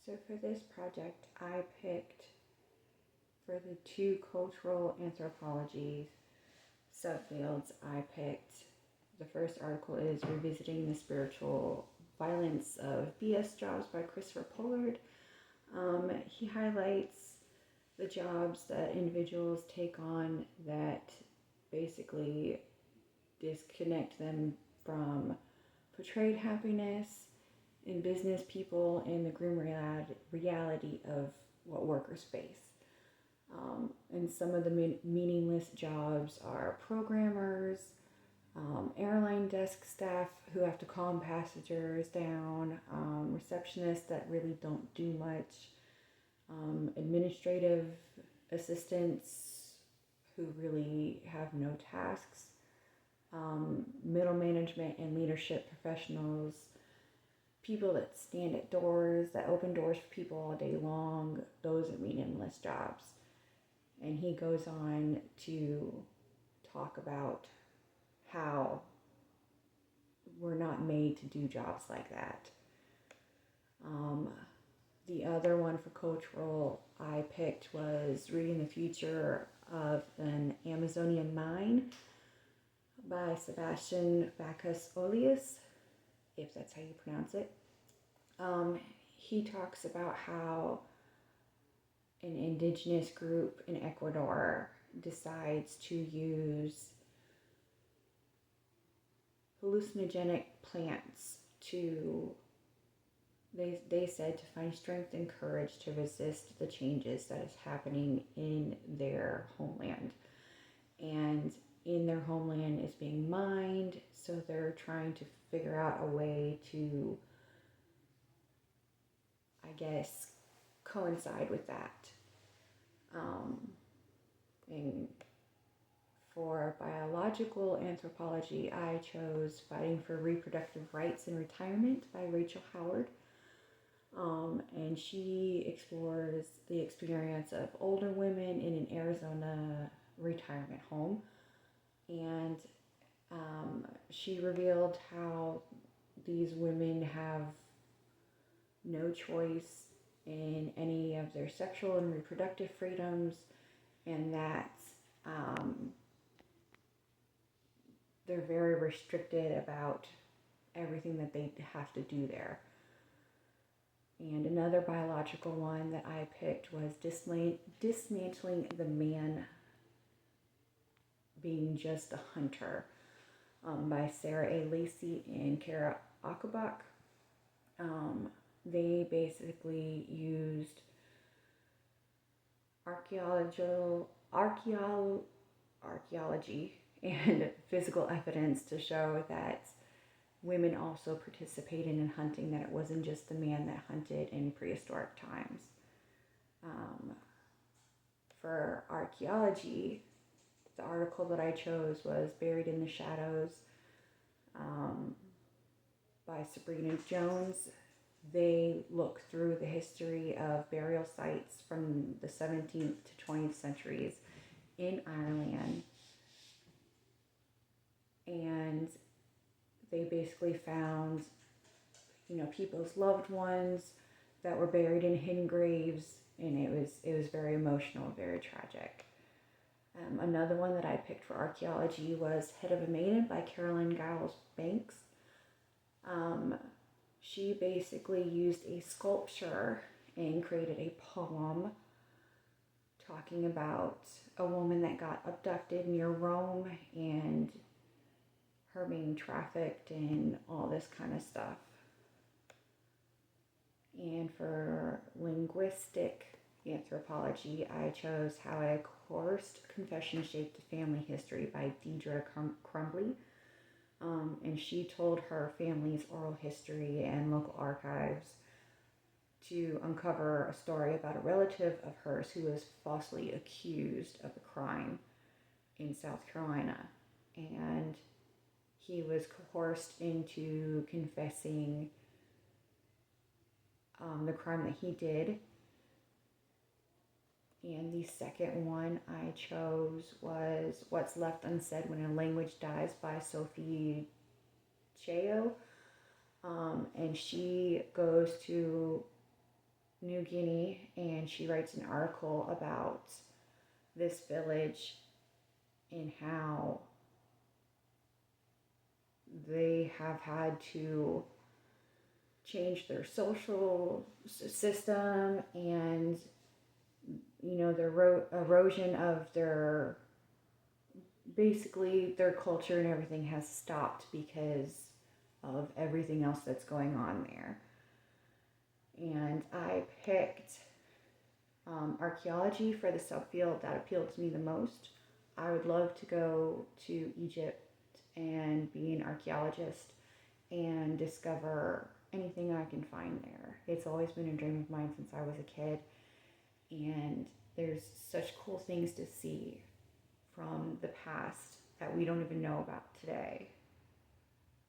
So for this project, I picked for the two cultural anthropology subfields, I picked the first article is Revisiting the Spiritual Violence of BS Jobs by Christopher Pollard. He highlights the jobs that individuals take on that basically disconnect them from portrayed happiness in business people and the grim reality of what workers face. And some of the meaningless jobs are programmers, airline desk staff who have to calm passengers down, receptionists that really don't do much, administrative assistants who really have no tasks, middle management and leadership professionals, people that stand at doors, that open doors for people all day long. Those are meaningless jobs. And he goes on to talk about how we're not made to do jobs like that. The other one for cultural I picked was Reading the Future of an Amazonian Mine by Sebastian Bacchus Olius, if that's how you pronounce it. He talks about how an indigenous group in Ecuador decides to use hallucinogenic plants to, they said, to find strength and courage to resist the changes that is happening in their homeland. And in their homeland is being mined, so they're trying to figure out a way to, I guess, coincide with that. And for biological anthropology, I chose Fighting for Reproductive Rights in Retirement by Rachel Howard. And she explores the experience of older women in an Arizona retirement home. And she revealed how these women have no choice in any of their sexual and reproductive freedoms, and that they're very restricted about everything that they have to do there. And another biological one that I picked was Dismantling the Man Being Just a Hunter by Sarah A. Lacey and Kara Akabach. They basically used archaeology and physical evidence to show that women also participated in hunting, that it wasn't just the man that hunted in prehistoric times. For archaeology, the article that I chose was Buried in the Shadows by Sabrina Jones. They look through the history of burial sites from the 17th to 20th centuries in Ireland. And they basically found, people's loved ones that were buried in hidden graves, and it was very emotional, very tragic. Another one that I picked for archaeology was Head of a Maiden by Carolyn Giles Banks. She basically used a sculpture and created a poem talking about a woman that got abducted near Rome and her being trafficked and all this kind of stuff. And for linguistic anthropology, I chose How a Coerced Confession Shaped Family History by Deidre Crumbly. And she told her family's oral history and local archives to uncover a story about a relative of hers who was falsely accused of a crime in South Carolina. And he was coerced into confessing the crime that he did. And the second one I chose was What's Left Unsaid When a Language Dies by Sophie Cheo. And she goes to New Guinea, and she writes an article about this village and how they have had to change their social system, and the erosion of their, basically their culture and everything has stopped because of everything else that's going on there. And I picked archaeology for the subfield that appealed to me the most. I would love to go to Egypt and be an archaeologist and discover anything I can find there. It's always been a dream of mine since I was a kid, and there's such cool things to see from the past that we don't even know about today.